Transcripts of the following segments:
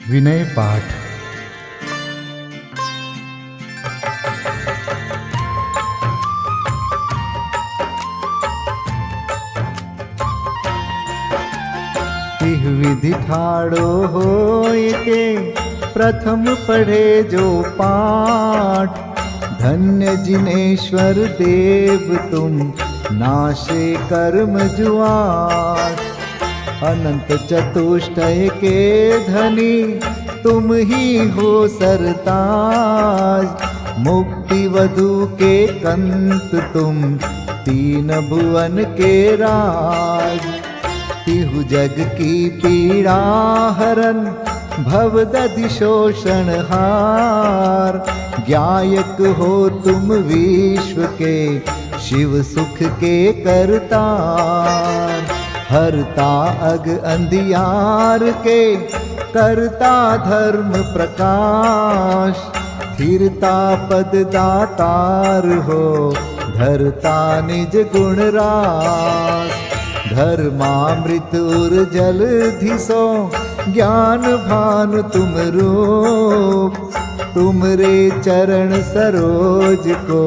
विनय पाठ। तिह विधि ठाड़ो होय के प्रथम पढ़े जो पाठ। धन्य जिनेश्वर देव तुम नाशे कर्म जुआट। अनंत चतुष्टय के धनी तुम ही हो सरताज। मुक्ति वधु के कंत तुम तीन भुवन के राज। तिहु जग की पीड़ा हरन भवदधि शोषण हार। ज्ञायक हो तुम विश्व के शिव सुख के करतार। हरता अग अंधियार के करता धर्म प्रकाश। स्थिरता पद दातार हो धरता निज गुण रास। धर्मामृत उर जल धिसो ज्ञान भानु तुम रूप। तुमरे चरण सरोज को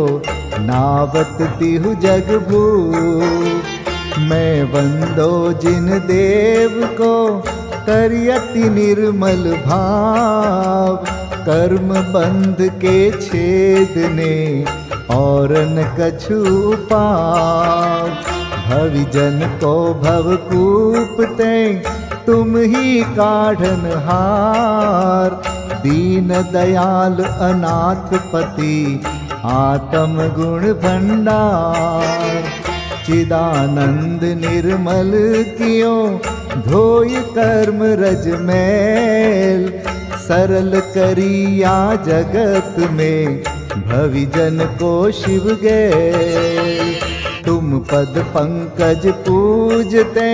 नावत तिहु जग भूप। मैं वंदो जिन देव को करियति निर्मल भाव। कर्म बंध के छेदने और न कछु पाव। भविजन को भवकूपते तुम ही काढ़न हार। दीन दयाल अनाथ पति आत्म गुण भंडार। चिदानंद निर्मल कियो धोय कर्म रज मैल। सरल करिया जगत में भविजन को शिव गैल। तुम पद पंकज पूजते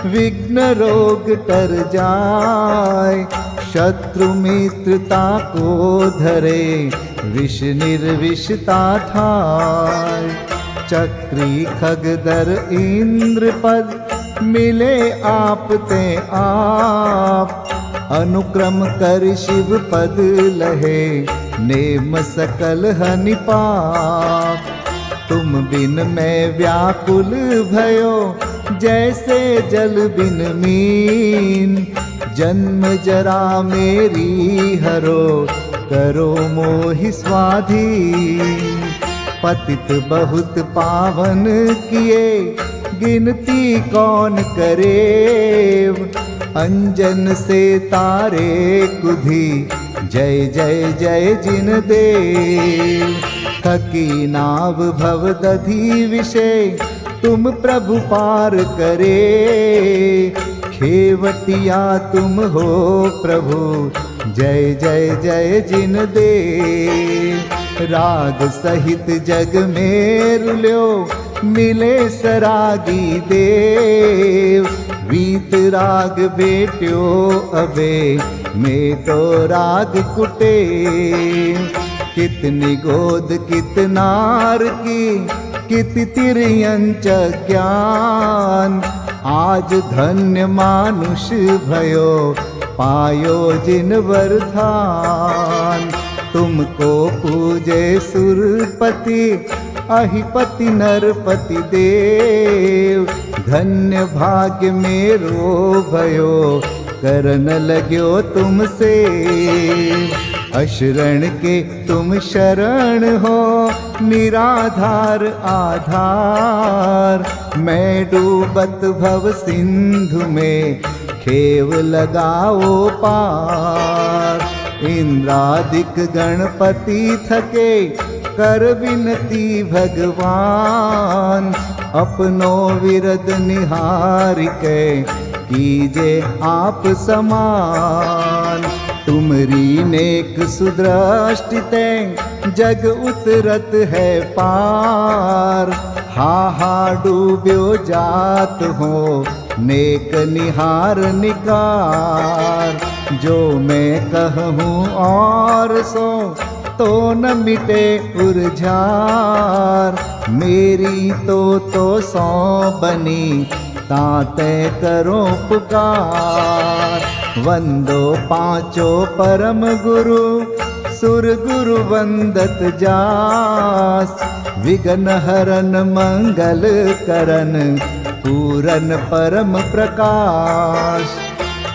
विघ्न रोग तर जाय। शत्रु मित्रता को धरे विष निर्विषता थाय। चक्री खगदर इंद्र पद मिले आप ते आप। अनुक्रम कर शिव पद लहे नेम सकल हनि पाप। तुम बिन मैं व्याकुल भयो जैसे जल बिन मीन। जन्म जरा मेरी हरो करो मोहि स्वाधीन। पतित बहुत पावन किए गिनती कौन करे। अंजन से तारे कुधी जय जय जय जिन देव। थकी नाव भवदधि विषय तुम प्रभु पार करे। खेवटिया तुम हो प्रभु जय जय जय जिन देव। राग सहित जग में रुल्यो मिले सरागी देव। वीत राग बेट्यो अबे में तो राग कुटे। कितनी गोद कितनार की कित तिर्यंच ज्ञान। आज धन्य मानुष भयो पायो जिन वरदान। तुमको पूजे सुरपति अहिपति नरपति देव। धन्य भाग्य मेरो भयो करन लग्यो तुमसे। अशरण के तुम शरण हो निराधार आधार। मैं डूबत भव सिंधु में खेव लगाओ पार। इंद्रादिक गणपति थके कर विनती भगवान। अपनो विरद निहार के कीजे आप समान। तुमरी नेक सुदृष्टिते जग उतरत है पार। हा डूब्यो जात हो नेक निहार निकार। जो मैं कहूँ और सो तो न मिटे उर्जार। मेरी तो सौ बनी ताते करो पुकार। वंदो पांचों परम गुरु, सुर गुरु वंदत जास। विघ्न हरन मंगल करन, पूरन परम प्रकाश।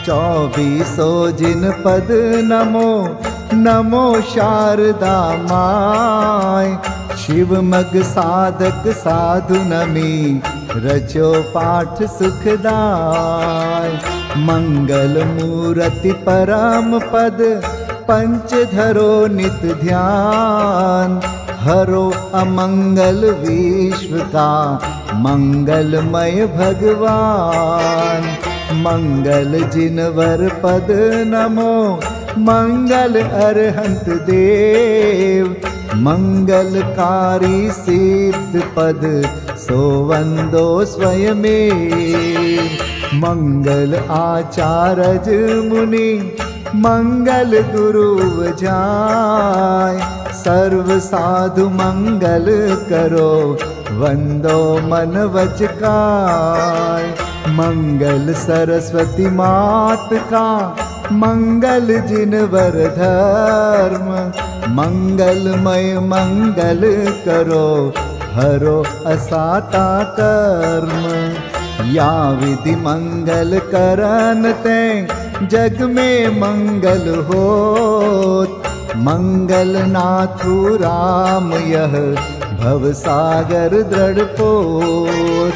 24 जिन पद नमो, नमो शारदा माय। शिव मग साधक साधु नमी, रचो पाठ सुखदाय। मंगल मूर्ति परम पद, पंच धरो नित ध्यान। हरो अमंगल विश्व का, मंगलमय भगवान। मंगल जिनवर पद नमो, मंगल अरहंत देव। मंगलकारी सिद्ध पद, सो वंदो स्वयमेव। मंगल आचारज मुनि, मंगल गुरु जाय। सर्व साधु मंगल करो, वंदो मन वच काय। मंगल सरस्वती मात का, मंगल जिनवर धर्म। मंगलमय मंगल करो, हरो असाता कर्म। या विधि मंगल करन ते, जग में मंगल होत। मंगल नाथु राम यह, भव सागर दृढ़ पोत।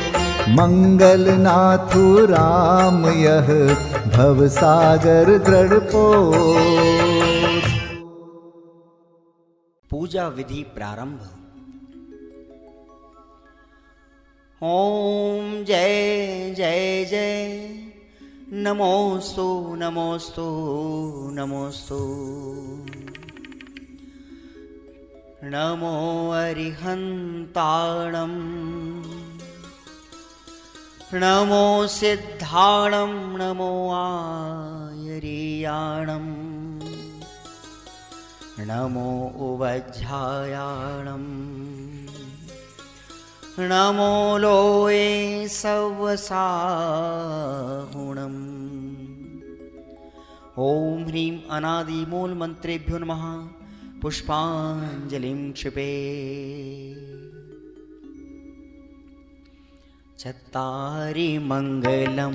मंगल नाथु राम यह, भव सागर दृढ़ पोत। पूजा विधि प्रारंभ। ओम जय जय जय, नमोस्तु नमोस्तु नमोस्तु। नमो अरिहन्ताणं, नमो सिद्धाणं, नमो आयर्याणं। नमो उवज्झायाणं, नमो लोये सवसाहुणम्। ओम ह्रीं अनादिमूल मंत्रेभ्यो नमः। पुष्पांजलिं क्षिपे। चत्तारि मंगलम,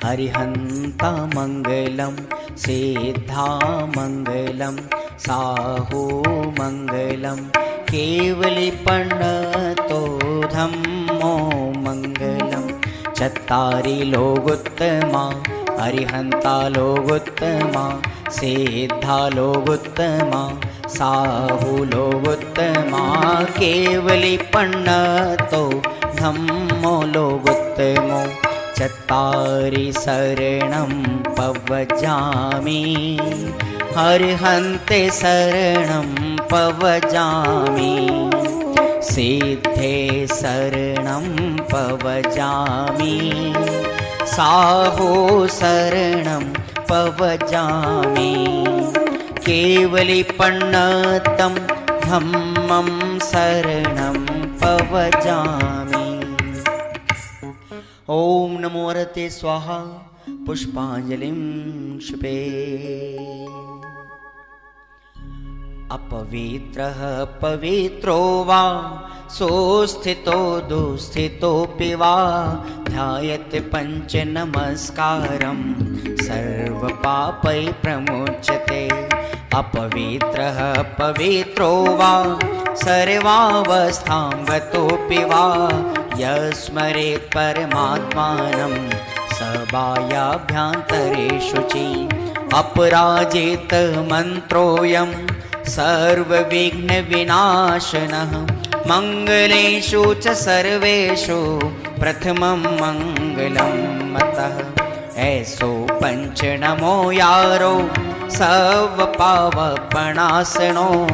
हरिहंता मंगलम, सिद्धा मंगलम, साहू मंगलम, केवलीपन्नतो धम्मो मंगलम। चत्तारि लोगोत्तमा, हरिहंता लोगोत्तमा, सिद्धा लोगोत्तमा, साहू लोगोत्तमा, केवलीपन्नतो धम्मो लोगोत्तमो। चत्तारि शरणं पवजामि, हरिहन्ते शरणं पवजामि। सिद्धे शरणं पवजामि, साहो शरणं पवजामि। केवलीपन्नतं धम्मं शरणं पवजामि। ओम नमो हरते स्वाहा। पुष्पांजलिं क्षिपे। अपवित्रः पवित्रो वा, सोस्थितो दुस्थितोऽपि वा। ध्यायते पंच नमस्कारं, सर्वपापै प्रमुच्यते। अपवित्रः पवित्रो वा, सर्वावस्थां गतोऽपि वा। यस्मरेत् परमात्मानं, सबाह्याभ्यन्तरे शुचि। अपराजित मन्त्रोऽयं, सर्वविघ्नविनाशनः। मङ्गलेषु च सर्वेषु, प्रथमं मङ्गलं मतः। ऐसो पंच नमो यारो, सर्वपावपणासनो।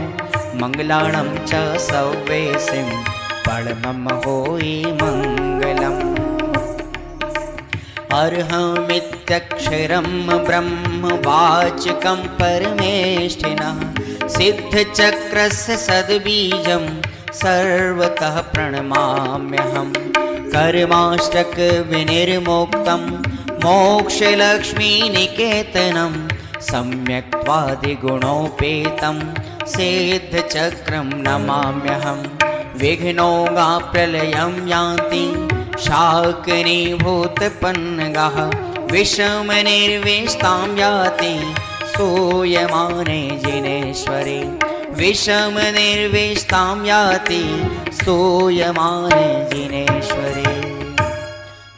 मंगलाणं च सव्वेसिं, परमं होई मङ्गलम्। अर्हमित्यक्षरं ब्रह्म वाचकं परमेष्ठिनः। सिद्धचक्रस्य सद्बीजं, सर्वतः प्रणमाम्यहम्। कर्माष्टक विनिर्मुक्तं, मोक्षलक्ष्मीनिकेतनं सम्यक्त्वादिगुणोपेतं सिद्धचक्रं नमाम्यहं। विघ्नौघाप्रलयं यान्ति शाकिनीभूतपन्नगाः, विषमनिर्विष्टां याति स्तूयमाने जिनेश्वरे। विषमनिर्विष्टां याति स्तूयमाने जिनेश्वरे।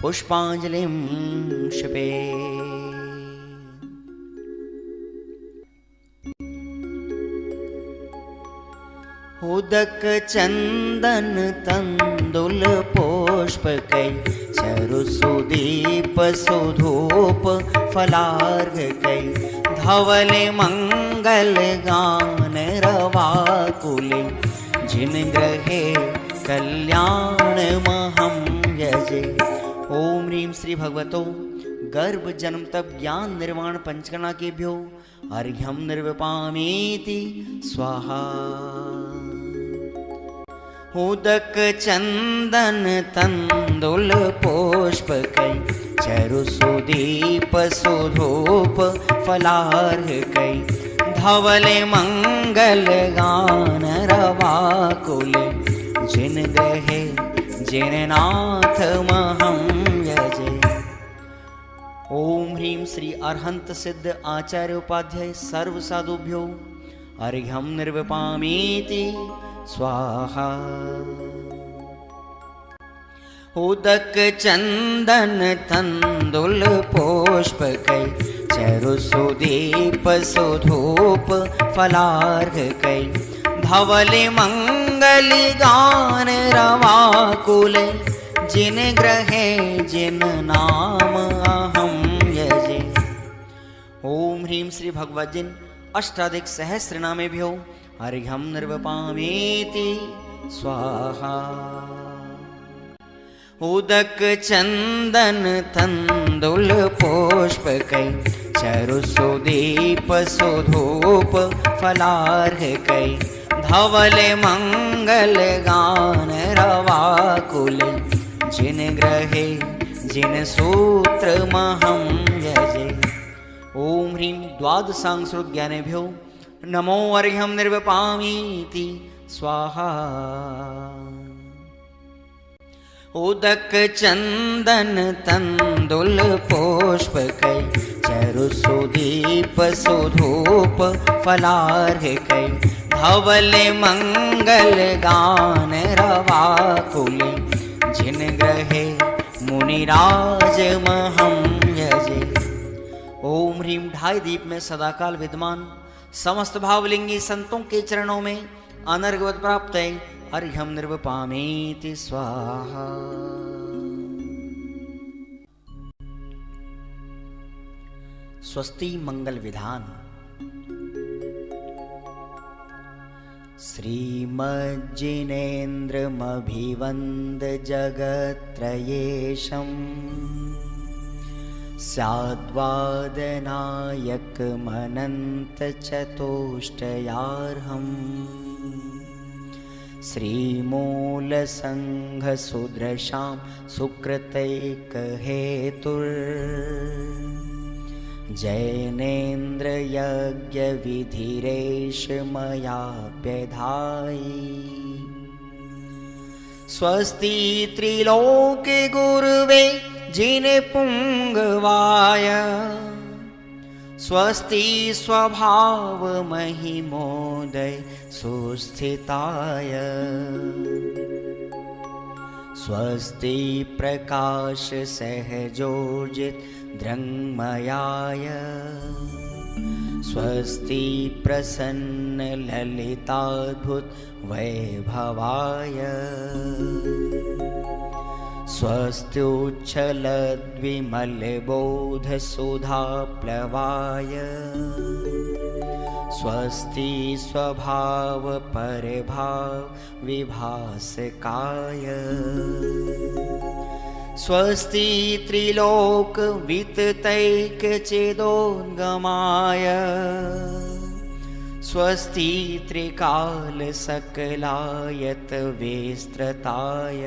पुष्पाञ्जलिं क्षिपे। उदक चंदन तंदुल पुष्पकै चरुसुदीप सुधूप फलार्घकै धवल मंगल गान रवाकुले जिन ग्रहे कल्याण महं यजे। ओम ह्रीं श्री भगवतो गर्भ जन्म तप ज्ञान निर्वाण पंचकर्णा केभ्यो अर्घ्यं निर्विपामीति स्वाहा। उदक चंदन तंदुल पुष्पकै चरुसुदीप सुधूप फलार्घकै धवल मंगल गान रवाकुल जिन ग्रहे जिन नाथ महं यजे। ओम ह्रीं श्री अरहंत सिद्ध आचार्य उपाध्याय सर्व साधुभ्यो अर्घ्यं निर्विपामीति स्वाहा। उदक चंदन तंदुल पुष्पकै चरुसुदीप सुधूप फलार्घकै धवल मंगल गान रवाकुल जिन ग्रहे जिन नाम अहं यजे। ओम ह्रीं श्री भगवद्जिन अष्टाधिक सहस्र नामेभ्यो अर्घ्यं निर्विपामीति स्वाहा। उदक चंदन तंदुल पुष्पकै चरुसुदीप सुधूप फलार्घकै धवल मंगल गान रवाकुल जिन ग्रहे जिन सूत्र महं यजे। ओम ह्रीं द्वादशांशोद्ज्ञानेभ्यो नमो अर्घ्यं निर्विपामीति स्वाहा। उदक चंदन तंदुल पुष्पकै चरुसुदीप सुधूप फलार्घकै धवल मंगल गान रवाकुल जिन ग्रहे मुनिराज महं यजे। ओम ह्रीं ढाई दीप में सदाकाल विद्यमान समस्त भावलिंगी संतों के चरणों में अनर्घवत प्राप्त है अर्घ्यं निर्विपामीति स्वाहा। स्वस्ति मंगल विधान। श्रीमज्जिनेन्द्रमभिवन्द जगत्त्रयेशम् स्याद्वादनायकमनन्तचतुष्टयार्हम् श्रीमूलसङ्घसुदृशां सुकृतैकहेतुर्जैनेन्द्रयज्ञविधिरेश मयाप्यधायि। स्वस्ति त्रिलोके गुरुवे जिनपुङ्गवाय स्वस्ति स्वभाव महिमोदय सुस्थिताय। स्वस्ति प्रकाश सहजोजित दृङ्मयाय स्वस्ति प्रसन्न ललिताद्भुत वैभवाय। स्वस्त्युच्छलद्विमलबोधसुधाप्लवाय स्वस्ति स्वभाव परभाव विभासकाय। स्वस्ति त्रिलोक विततैकचेदोद्गमाय स्वस्ति त्रिकाल सकलायत विस्तृताय।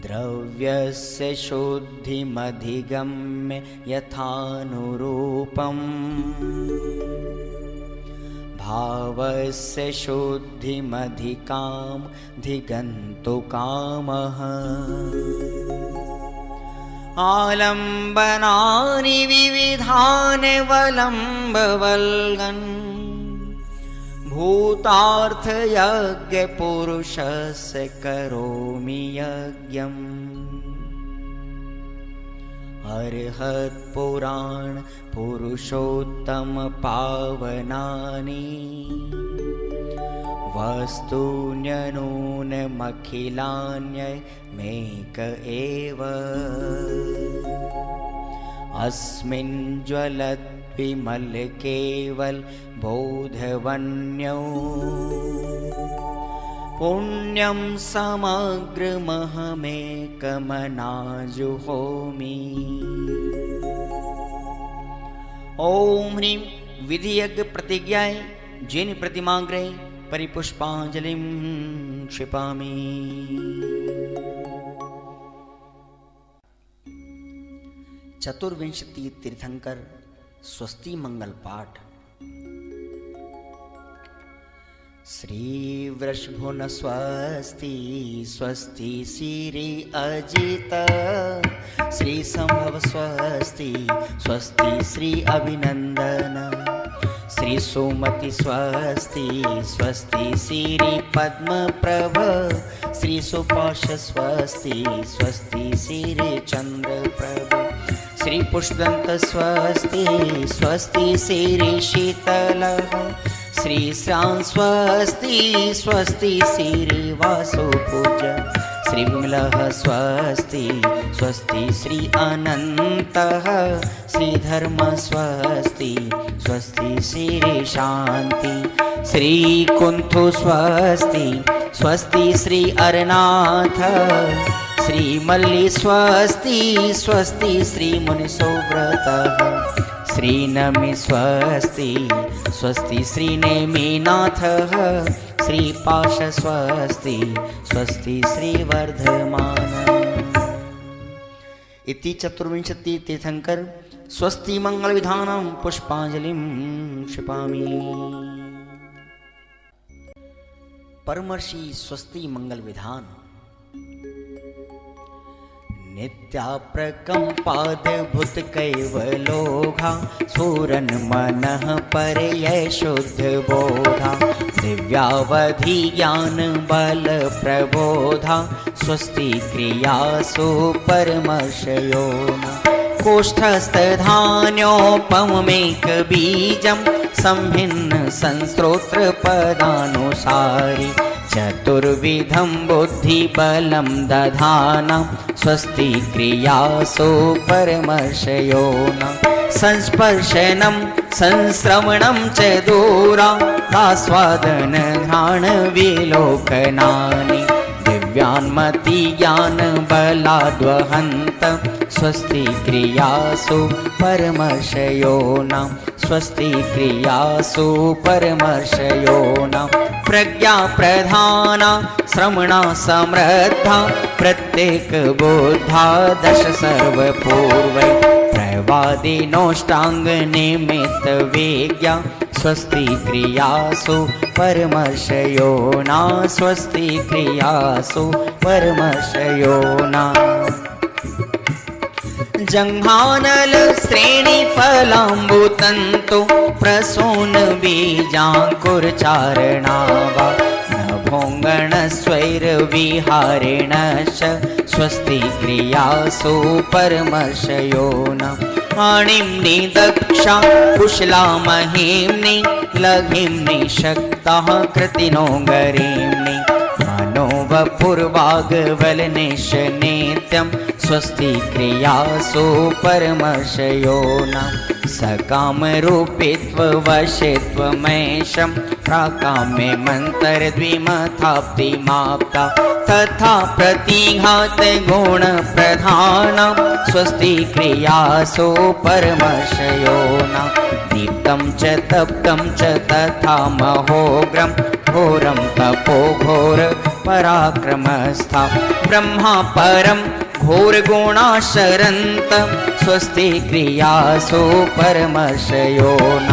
द्रव्यस्य शुद्धिमधिगम्य यथानुरूपम् भावस्य शुद्धिमधिकाम् धिगन्तु कामः आलम्बनानि विविधानि वलम्बवल्गन् भूतार्थयज्ञपुरुषस्य करोमि यज्ञम् अर्हत्पुराण पुरुषोत्तम पावनानि वस्तून्यनूनमखिलान्यमेक एव अस्मिन् ज्वलद्विमल केवल बोधवन्यो पुण्यं समग्रमहमेकमनाजुहोमि। ओम ह्रीं विधियज्ञ प्रतिज्ञाय जिन प्रतिमाग्रे परिपुष्पांजलिं क्षिपामि। चतुर्विंशति तीर्थंकर स्वस्ति मंगल पाठ। श्री वृषभुन स्वस्ति स्वस्ति श्री अजित श्री संभव स्वस्ति स्वस्ति श्री अभिनंदन श्री सुमति स्वस्ति स्वस्ति श्री पद्म प्रभ श्री सुपाश स्वस्ति स्वस्ति श्री चंद्र प्रभ श्री पुष्पदंत स्वस्ति स्वस्ति श्री शीतल श्री श्याम स्वस्ति स्वस्ति श्री वासुपूज श्री विमलः स्वस्ति स्वस्ति श्री अनन्तः श्री धर्म स्वस्ति स्वस्ति श्री शांति श्री कुंथु स्वस्ति स्वस्ति श्री अरनाथ श्री मल्ली स्वस्ति स्वस्ति श्री मुनिसोव्रतः श्री नमि स्वस्ति स्वस्ति श्री नेमिनाथः श्री पाश स्वस्ति स्वस्ति श्री वर्धमान। इति चतुर्विंशति तीर्थंकर स्वस्ति मंगल विधानं पुष्पांजलिं क्षिपामि। परमर्षि स्वस्ति मंगल विधान। नित्याप्रकम्पाद्भुत कैवलोघा सूरन मनः परयै शुद्ध बोधा दिव्यावधि ज्ञान बल प्रबोधा स्वस्ति क्रियासु परमर्षयोना कोष्ठस्थधान्योपमेक बीजं संभिन्न संस्त्रोत्र पदानुसारि चतुर्विधं बुद्धिबलं दधाना स्वस्ति क्रियासु परमर्षयोना संस्पर्शनं संश्रवणं च दूरादास्वादन घ्राण विलोकनानि दिव्यान्मति ज्ञान बलाद्वहन्त स्वस्ति क्रियासु परमर्षयोना स्वस्ति क्रियासु परमर्षयोना प्रज्ञा प्रधाना श्रवणा समृद्धा प्रत्येक बोधा दश सर्वपूर्वै प्रवादिनोष्टांग निमित्त वेज्ञा स्वस्ति क्रियासु परमर्षयोना स्वस्ति क्रियासु परमर्षयोना जंघानल श्रेणी फलाम्बुतंतु प्रसून बीजांकुरचारणावा नभोंगण स्वैर विहारेणश्च स्वस्ति क्रियासु परमर्षयोना आणिम्नि दक्षा कुशला महिम्नि लघिम्नि शक्ताः कृतिनो गरीम्नि मनोवपुर्वाग्वलनिश नित्यं स्वस्ति क्रियासु परमर्षयोना सकामरूपित्ववशित्वमेशं प्राकाम्ये मन्तरद्विमथाप्तिमाप्ता तथा प्रतिघात गुणप्रधानं स्वस्ति क्रियासु परमर्षयोना दीप्तं च तप्तं च तथा महोग्रं घोरं तपो घोर पराक्रमस्था ब्रह्मा परं घोरगुणाशरन्त स्वस्ति क्रियासु परमर्षयो न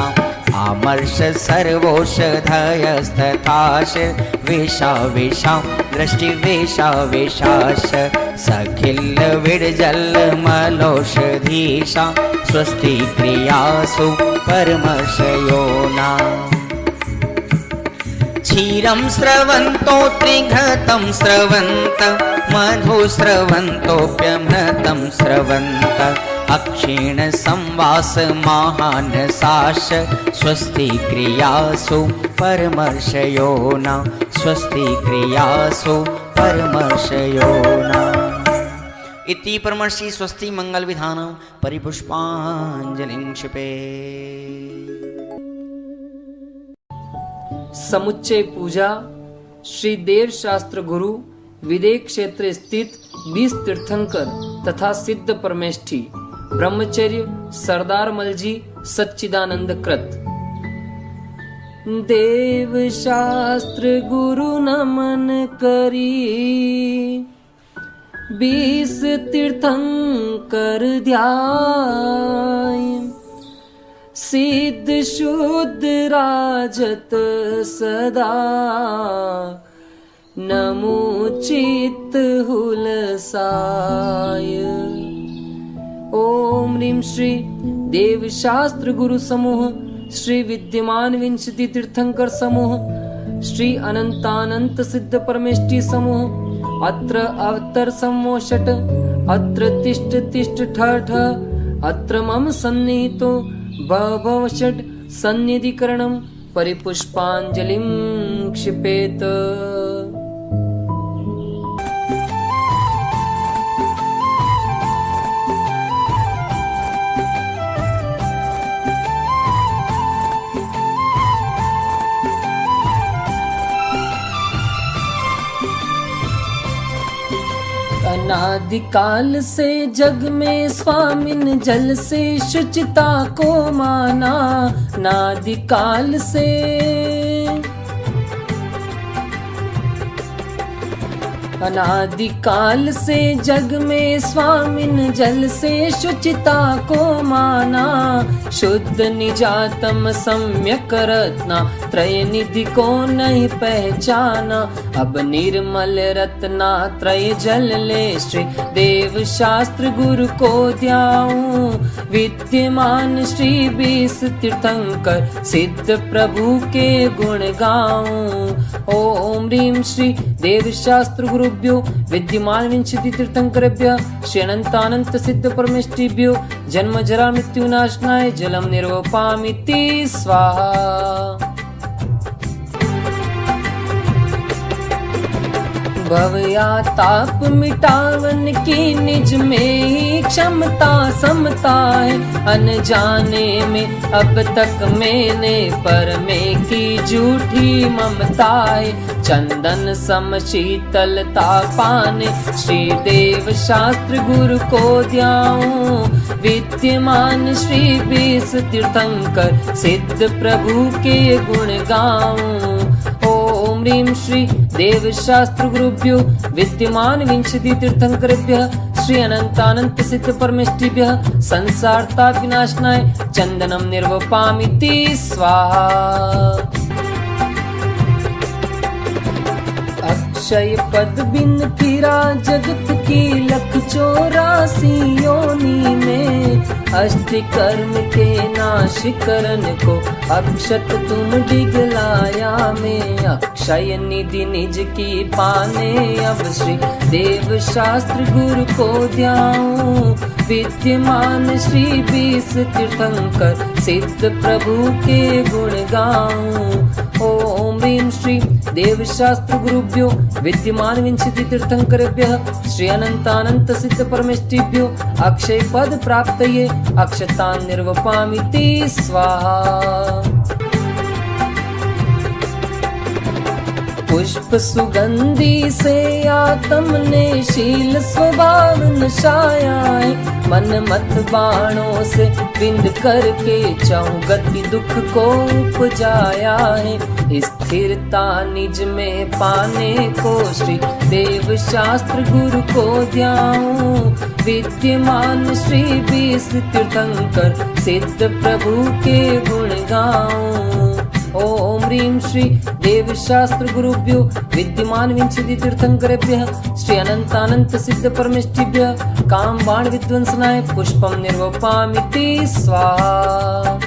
आमर्ष सर्वौषधयस्तथाश वेशा वेशा दृष्टिवेशा वेशाश सखिल विडजल मलौषधीशा स्वस्ति क्रियासु परमर्षयो न क्षीरं स्रवन्तो त्रिघृतं स्रवन्त मधु स्रवन्तोऽप्यमृतं स्रवन्त अक्षीण संवास महानसाश स्वस्ति क्रियासु परमर्षयो न स्वस्ति क्रियासु परमर्षयो न इति परमर्षि स्वस्ति मंगल विधानं परिपुष्पाञ्जलिं क्षिपे। समुच्चय पूजा श्री देव शास्त्र गुरु विदेह क्षेत्र स्थित 20 तीर्थंकर तथा सिद्ध परमेष्ठी ब्रह्मचर्य सरदार मलजी सच्चिदानंद कृत। देव शास्त्र गुरु नमन करी 20 तीर्थंकर ध्याय सिद्ध शुद्ध राजत सदा नमो चित्त हुलसाय। ओम ह्रीं श्री देव शास्त्र गुरु समूह श्री विद्यमान विंशति तीर्थंकर समूह श्री अनंतानंत सिद्ध परमेष्ठी समूह अत्र अवतर समोषट अत्र तिष्ठ तिष्ठ ठ ठ अत्र मम सन्निहितो भव षट् सन्निधिकरणं परिपुष्पाञ्जलिं क्षिपेत। अनादिकाल से जग में स्वामिन जल से शुचिता को माना नादिकाल से अनादिकाल से जग में स्वामिन जल से शुचिता को माना शुद्ध निजातम सम्यक रत्ना त्रय निधि को नहीं पहचाना अब निर्मल रत्ना त्रय जल ले श्री देव शास्त्र गुरु को ध्याऊं विद्यमान श्री 20 तीर्थंकर सिद्ध प्रभु के गुण गाऊं। ओम ह्रीं श्री देव शास्त्र गुरुभ्यो विद्यमान विंशति तीर्थंकरेभ्यः श्री अनंतानंत सिद्ध परमेष्ठिभ्यो जन्म जरा मृत्यु नाशनाय जलम निर्वपामिति स्वाहा। भव या ताप मिटावन की निज में ही क्षमता समता है अनजाने में अब तक मैंने पर में की झूठी ममता है चंदन सम शीतलता पाने श्री देव शास्त्र गुरु को ध्याऊं विद्यमान श्री 20 तीर्थंकर सिद्ध प्रभु के गुण गाऊं। ओम ह्रीं श्री देव शास्त्र गुरुभ्यो विद्यमान विंशति तीर्थंकरेभ्यः श्री अनंतानंत सिद्ध परमेष्ठिभ्यः संसार ताप विनाशनाय चंदनम निर्वपामिति स्वाहा। अक्षय पद बिन फिरा जगत की 184 योनि में अष्ट कर्म के नाश करन को अक्षत तुम डिगलाया में अक्षय निधि निज की पाने अब श्री देव शास्त्र गुरु को ध्याऊं विद्यमान श्री 20 तीर्थंकर सिद्ध प्रभु के गुण गाऊं। ओम ह्रीं श्री देव शास्त्र गुरुभ्यो विद्यमान विंशति तीर्थंकरेभ्यः श्री अनंतानंत सिद्ध परमेष्ठिभ्यो अक्षय पद प्राप्तये अक्षतान् निर्वपामिति स्वाहा। पुष्प सुगंधी से आत्म ने शील स्वभाव नशाया है। मन मत बाणों से बिंद करके चाहूं गति दुख को उपजाया है। स्थिरता निज में पाने को श्री देव शास्त्र गुरु को ध्याऊं। विद्यमान श्री 20 तीर्थंकर सिद्ध प्रभु के गुण गाऊं। ओम ह्रीं श्री देव शास्त्र गुरुभ्यो विद्यमान विंशति तीर्थंकरेभ्यः श्री अनंतानंत सिद्ध परमेष्ठिभ्यः काम बाण विध्वंसनाय पुष्पम निर्वपामिति स्वाहा।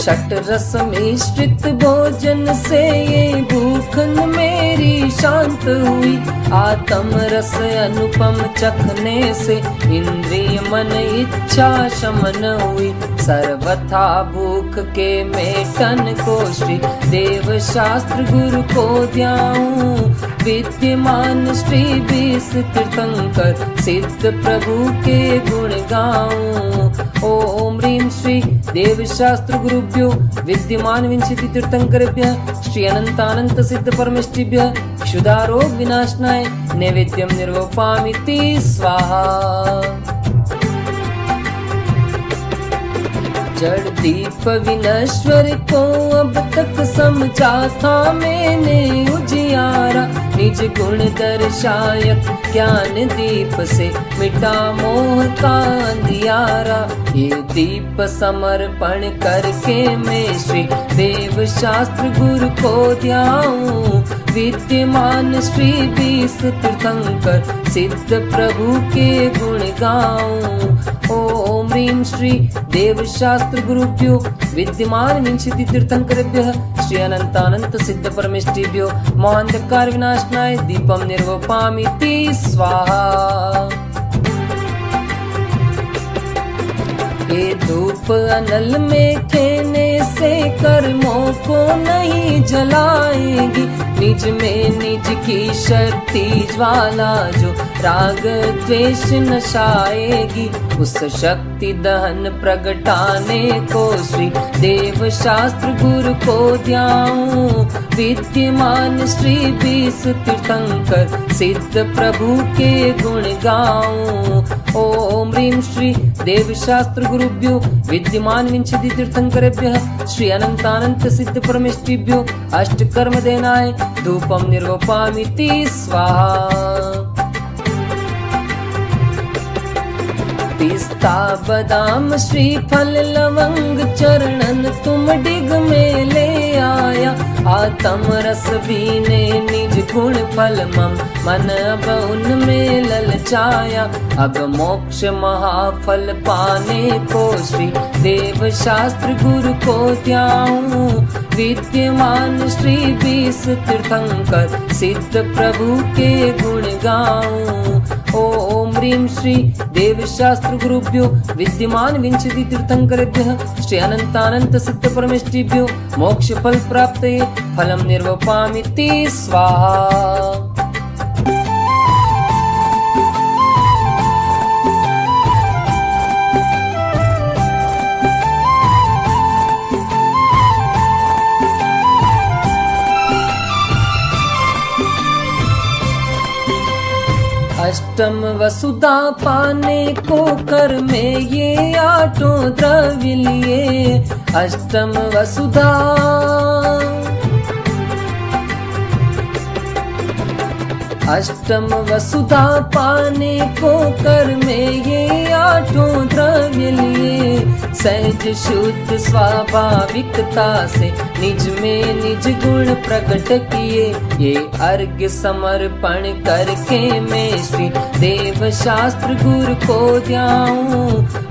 षट रस मिश्रित भोजन से ये भूखन मेरी शांत हुई। आत्म रस अनुपम चखने से इंद्रिय मन इच्छा शमन हुई। सर्वथा भूख के मेटन को श्री देव शास्त्र गुरु को ध्याऊं। विद्यमान श्री 20 तीर्थंकर सिद्ध प्रभु के गुण गाऊं। ओम ह्रीं श्री देव शास्त्र गुरुभ्यो विद्यमान विंशति तीर्थंकरेभ्यः श्री अनंतानंत सिद्ध परमेष्ठिभ्यः क्षुधारोग विनाशनाय नैवेद्यम निर्वपामिति स्वाहा। जड़ दीप विनश्वर को अब तक समझा था मैंने उजियारा। निज गुण दर्शायक ज्ञान दीप से मिटा मोह का अंधियारा। ये दीप समर्पण करके मैं श्री देव शास्त्र गुरु को ध्याऊं। विद्यमान श्री 20 तीर्थंकर सिद्ध प्रभु के गुण गाऊं। ओम ह्रीं श्री देव शास्त्र गुरुभ्यो विद्यमान विंशति तीर्थंकरेभ्यः श्री अनंतानंत सिद्ध परमेष्ठिभ्यो मोहांधकार विनाशनाय दीपम निर्वपामिति स्वाहा। ये धूप अनल में खेने से कर्मों को नहीं जलाएगी। निज में निज की शक्ति ज्वाला जो राग द्वेष नशाएगी। उस शक्ति दहन प्रगटाने को श्री देव शास्त्र गुरु को ध्याऊं। विद्यमान श्री 20 तीर्थंकर सिद्ध प्रभु के गुण गाऊं। ओम ह्रीं श्री देव शास्त्र गुरुभ्यो विद्यमान विंशति तीर्थंकरेभ्यः श्री अनंतानंत सिद्ध परमेष्ठिभ्यो अष्ट कर्म देनाय धूपम निर्वपामिति स्वाहा। पिस्ता बादाम श्रीफल लवंग चरणन तुम डिग में ले आया। आत्म रस बीने निज गुण फल मम मन अब उनमें ललचाया। अब मोक्ष महाफल पाने को श्री देव शास्त्र गुरु को ध्याऊं। विद्यमान श्री 20 तीर्थंकर सिद्ध प्रभु के गुण गाऊं। ओम ह्रीं श्री देव शास्त्र गुरुभ्यो विद्यमान विंशति तीर्थंकरेभ्यः श्री अनंतानंत सिद्ध परमेष्ठिभ्यो मोक्ष फल प्राप्तये फलम निर्वपामिति स्वाहा। अष्टम वसुधा पाने को कर में ये आठों द्रव्य लिए। अष्टम वसुधा अष्टम वसुधा पाने को कर में ये आठों द्रव्य लिए। सहज शुद्ध स्वाभाविकता से निज में निज गुण प्रकट किए। ये अर्घ्य समर्पण करके मैं श्री देव शास्त्र गुरु को ध्याऊं।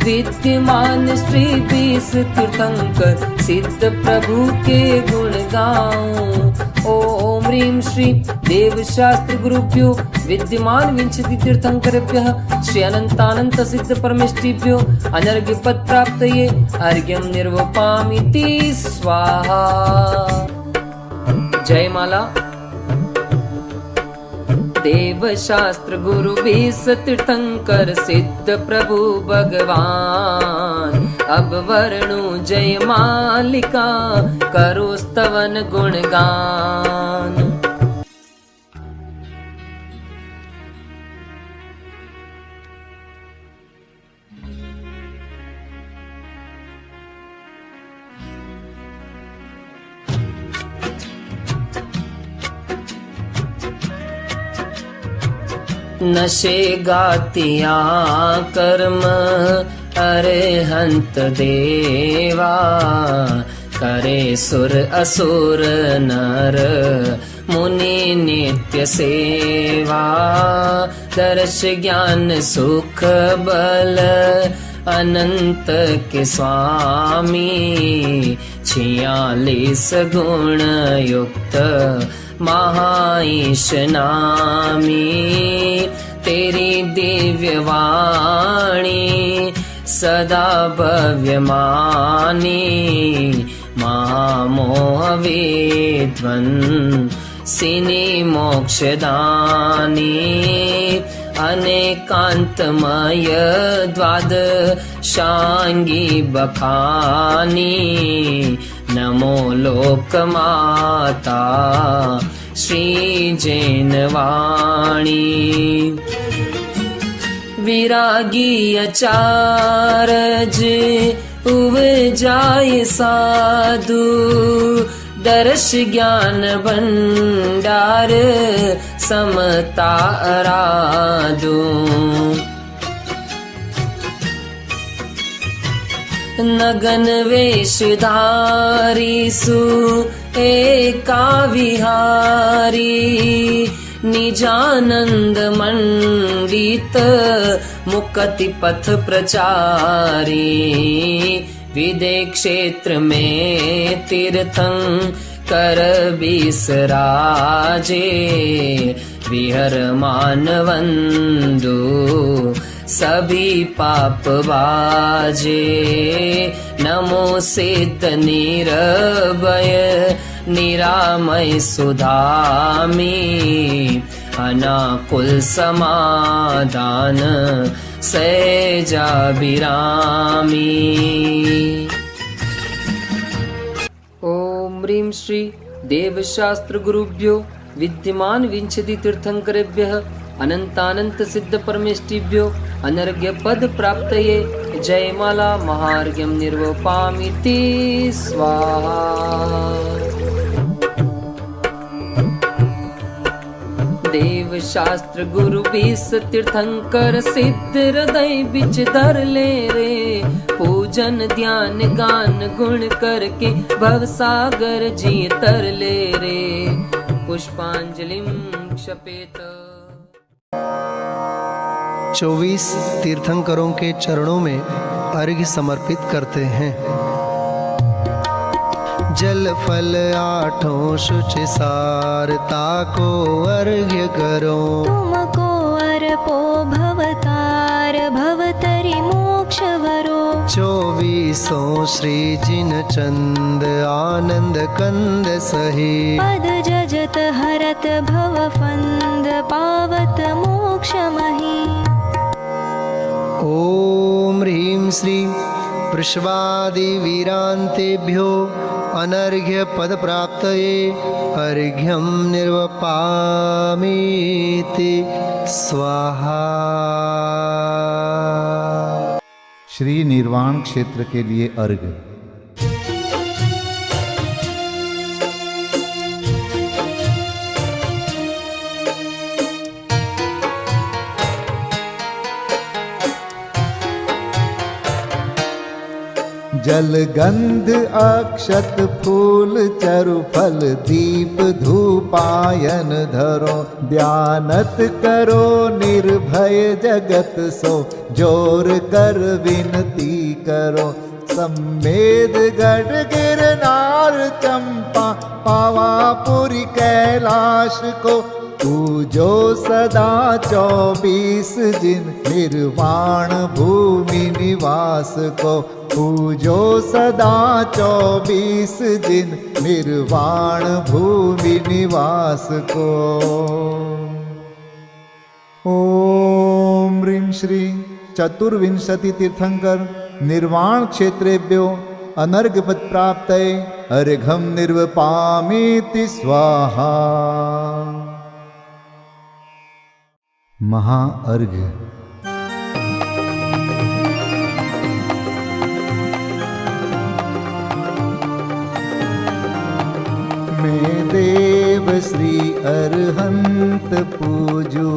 विद्यमान श्री 20 तीर्थंकर सिद्ध प्रभु के गुण गाऊं। ओम ह्रीं श्री देव शास्त्र गुरुभ्यो विद्यमान विंशति तीर्थंकरेभ्यः श्री अनंतानंत सिद्ध परमेष्ठिभ्यो अनर्घ्य पद प्राप्तये अर्घ्यम निर्वपामिति स्वाहा। जय माला। देव शास्त्र गुरु 20 तीर्थंकर सिद्ध प्रभु भगवान अब वर्णु जय मालिका, करो स्तवन गुणगान। नशे गातिया कर्म अरहंत देवा, करे सुर असुर नर मुनि नित्य सेवा। दर्श ज्ञान सुख बल अनंत के स्वामी, 46 गुण युक्त महाईश नामी। तेरी दिव्य वाणी सदा भव्य मानी, महामोह विध्वंसिनी मोक्षदानी। अनेकांतमय द्वादशांगी बखानी, नमो लोकमाता श्री जैनवाणी। विरागी अचारज उपजाय साधु, दर्श ज्ञान भंडार समता आराधू। नगन वेशधारी सु एका विहारी, निजानंद मंडित मुक्ति पथ प्रचारी। विदेह क्षेत्र में तीर्थंकर बिसराजे, विहर मानवंदु सभी पाप बाजे। नमो सिद्ध निरभय निरामय सुधामी, अनाकुल समाधान सहजाभिरामी। ओम ह्रीं श्री देवशास्त्र गुरुभ्यो विद्यमान विंशति तीर्थंकरेभ्यः अनंतानंत सिद्ध परमेष्टिभ्यो अनर्घ्य पद प्राप्तये जयमाला महार्घ्यं निर्वपामिति स्वाहा। देव शास्त्र गुरु 20 तीर्थंकर सिद्ध हृदय बिच धर ले रे। पूजन ध्यान गान गुण करके भव सागर जी तर ले रे। पुष्पांजलिं क्षपेत। 24 तीर्थंकरों के चरणों में अर्घ्य समर्पित करते हैं। जल फल आठों शुचि सारता को अर्घ्य करो। तुमको अर्पो भवतार भवतरि मोक्ष वरो। 24 श्री जिन चंद आनंद कंद सही। पद जजत हरत भव फंद पावत मोक्ष मही। ओम ह्रीं श्री वृषभादि वीरांतेभ्यो अनर्घ्य पद प्राप्तये अर्घ्यं निर्वपामीति स्वाहा। श्री निर्वाण क्षेत्र के लिए अर्घ्य। जल गंध अक्षत फूल चरु फल दीप धूपायन धरो। ध्यानत करो निर्भय जगत सो जोर कर विनती करो। सम्मेद गढ़ गिरनार चंपा पावापुरी कैलाश को पूजो सदा 24 जिन निर्वाण भूमि निवास को। पूजो सदा 24 जिन निर्वाण भूमि निवास को। ओम ह्रीं श्री चतुर्विंशति तीर्थंकर निर्वाण क्षेत्रेभ्यो अनर्घपद प्राप्तये अर्घम निर्वपामीति स्वाहा। महाअर्घ। मैं देव श्री अरहंत पूजू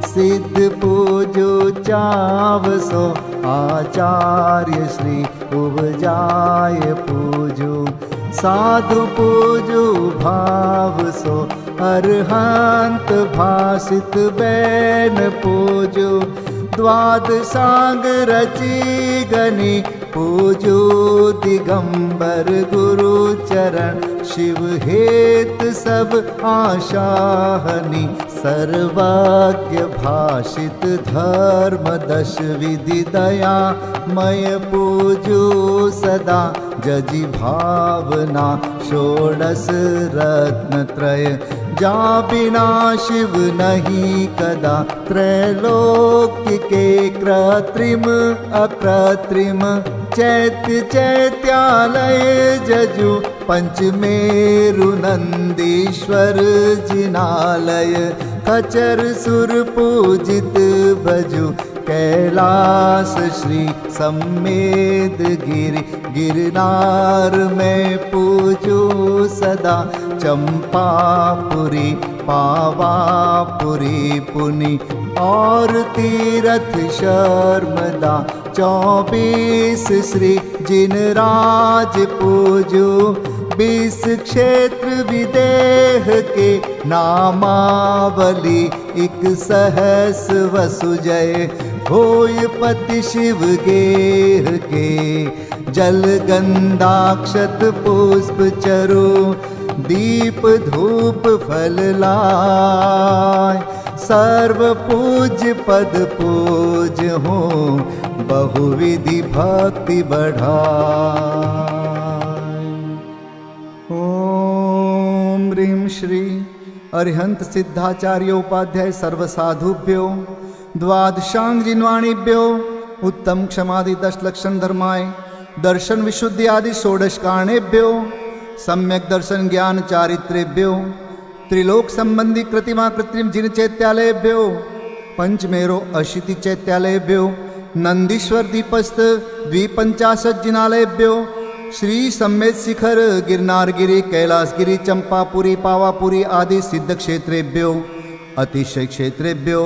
सिद्ध पूजू चावसो आचार्य श्री उपजाय पूजू साधु पूजू भाव सो अरहंत भासित बैन पूजू द्वादशांग रची गनी पूजू दिगंबर गुरु चरण शिव हेत सब आशाहनि सर्वज्ञ भाषित धर्म दश विधि दया मय पूजू सदा जजि भावना षोडश रत्न त्रय जा बिना शिव नहीं कदा त्रैलोक्य के कृत्रिम अकृत्रिम चैत्य चैत्यालय जजु पंचमेरु नंदीश्वर जिनालय खचर सुर पूजित बजु कैलास श्री सम्मेद गिरि गिरनार में पूजू सदा चंपापुरी पावापुरी पुनि और तीरथ शर्मदा 24 श्री जिनराज पूजू 20 क्षेत्र विदेह के नामावली 1 सहस वसुजय होय पति शिव गेह के जल गंधाक्षत पुष्प चरु दीप धूप फल लाय सर्व पूज्य पद पूज हो बहुविधि भक्ति बढ़ाय। ओम ह्रीं श्री अरिहंत सिद्धाचार्योपाध्याय सर्वसाधुभ्यो द्वादशांग जिन्वाणीभ्यो उत्तम क्षमादि 10 लक्षण धर्माय दर्शन विशुद्धि आदि 16 कारणेभ्यो सम्यक दर्शन ज्ञान चारित्रेभ्यो त्रिलोक संबंधी कृतिमा कृत्रिम जिन चैत्यालयभ्यो पंचमेरो अशीति चैत्यालयभ्यो नंदीश्वर दीपस्थ 250 जिनालयभ्यो श्री सम्मेद शिखर गिरनारगिरी कैलासगिरी चंपापुरी पावापुरी आदि सिद्ध क्षेत्रेभ्यो अतिशय क्षेत्रेभ्यो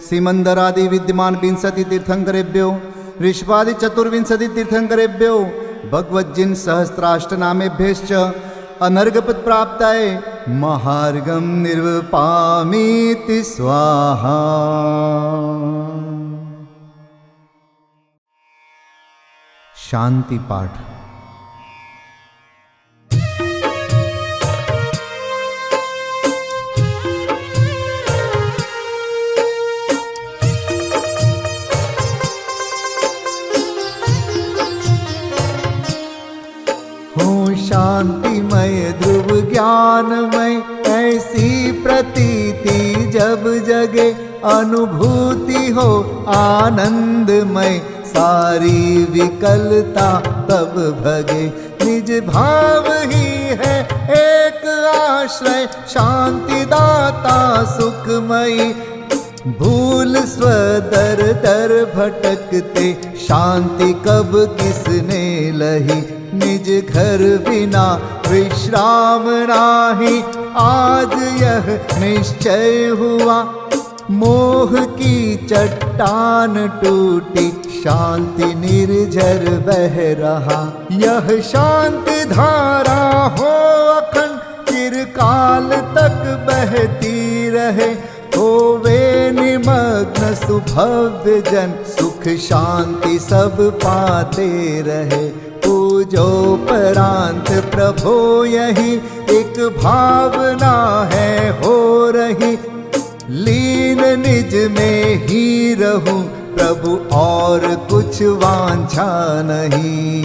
सिमंदरादि विद्यमान 20 तीर्थंकरेभ्यो ऋषभादि 24 तीर्थंकरेभ्यो भगवज्जिन सहस्राष्टनामेभ्यश्च अनर्घपद प्राप्ताय महार्घम निर्वपामीति स्वाहा। शांति पाठ। शांतिमय ध्रुव ज्ञानमय ऐसी प्रतीति जब जगे अनुभूति हो आनंदमय सारी विकलता तब भगे निज भाव ही है एक आश्रय शांति दाता सुखमयी भूल स्वदर दर भटकते शांति कब किसने लही निज घर बिना विश्राम नाही आज यह निश्चय हुआ मोह की चट्टान टूटी शांति निर्झर बह रहा यह शांति धारा हो अखंड चिरकाल तक बहती रहे होवे निमग्न सुभव्य जन सुख शांति सब पाते रहे पूजोपरांत प्रभो यही एक भावना है हो रही लीन निज में ही रहूं प्रभु और कुछ वांछा नहीं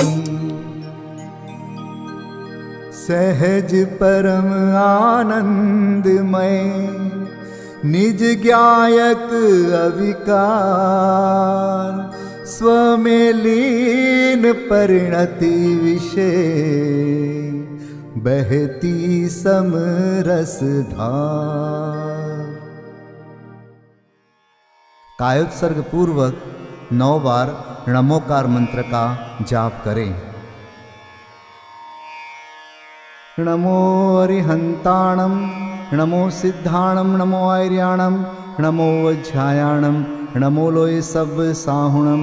सहज परम आनंदमय निज ज्ञायक अविकार स्व में लीन परिणति विषय बहती समरस धार। कायोत्सर्ग पूर्वक 9 बार नमोकार मंत्र का जाप करें। नमो अरिहंताणं, नमो सिद्धाणं, नमो आर्याणं, नमो वज्रायाणं, नमो लोय सब साहुणं।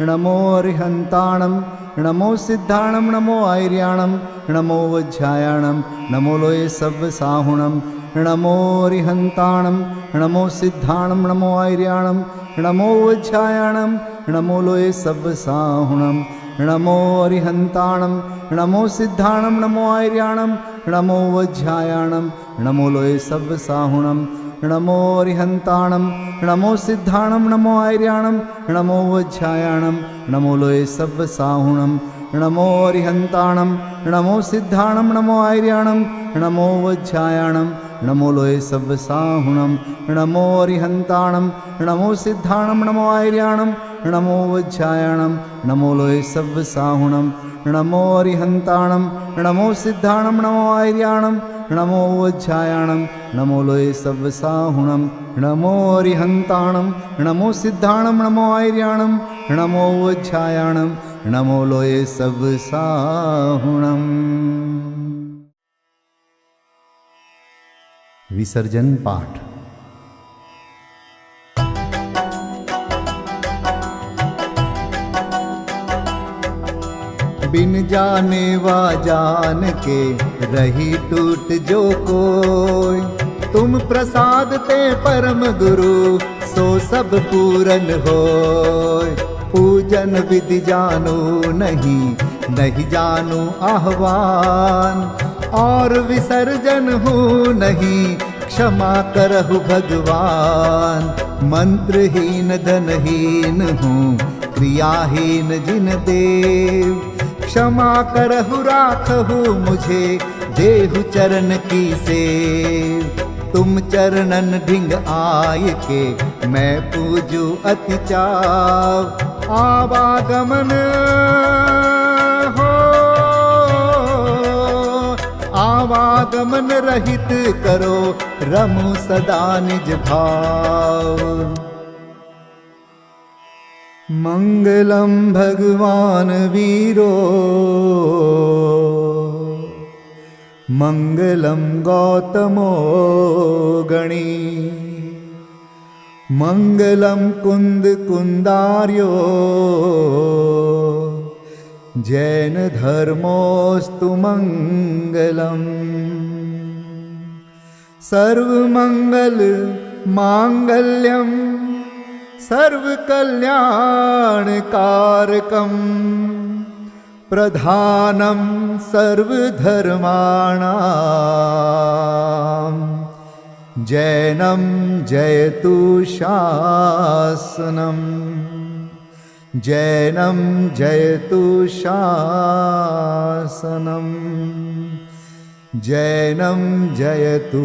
नमो अरिहंताणं, नमो सिद्धाणं, नमो आर्याणं, नमो वज्रायाणं, नमो लोय सब साहुणं। नमो अरिहंताणं, नमो सिद्धाणं, नमो आर्याणं, नमो वज्रायाणं, नमो लोय सब साहुणं। नमो अरिहंताणं, नमो सिद्धाणं, नमो आर्याणं, नमो वज्रायाणं, नमो लोय सब साहुणं। नमो अरिहंताणं, नमो सिद्धाणं, नमो आर्याणं, नमो वज्रायाणं, नमो लोय सब साहुणं। नमो अरिहंताणं, नमो सिद्धाणं, नमो आर्याणं, नमो वज्रायाणं, नमो लोय सब साहुणं। नमो अरिहंताणं, नमो सिद्धाणं, नमो आर्याणं, नमो वज्रायाणं, नमो लोय सब साहुणं। नमो अरिहंताणं, नमो सिद्धाणं, नमो आर्याणं, नमो वज्रायाणं, नमो लोय सब साहुणं। नमो अरिहंताणं, नमो सिद्धाणं, नमो आर्याणं, नमो वज्रायाणं, नमो लोय सब साहुणं। विसर्जन पाठ। बिन जाने वा जान के रही टूट जो कोई, तुम प्रसाद ते परम गुरु सो सब पूरन होय। पूजन विधि जानो नहीं, नहीं जानो आह्वान, और विसर्जन हूँ नहीं, क्षमा करहु भगवान। मंत्रहीन धनहीन हूँ, क्रियाहीन जिन देव, क्षमा करहु राखहु मुझे, देहु चरण की सेव। तुम चरणन ढिंग आय के, मैं पूजू अति चाव। आवागमन हो, आवागमन रहित करो, रमु सदा निज भाव। मंगलम भगवान वीरो, मंगलम गौतमो गणी, मंगलम कुंद कुंदार्यो, जैन धर्मोस्तु मंगलम। सर्वमंगल मांगल्यम, सर्वकल्याणकारकं, प्रधानं सर्वधर्माणां, जैनं जयतु शासनं, जैनं जयतु शासनं, जैनं जयतु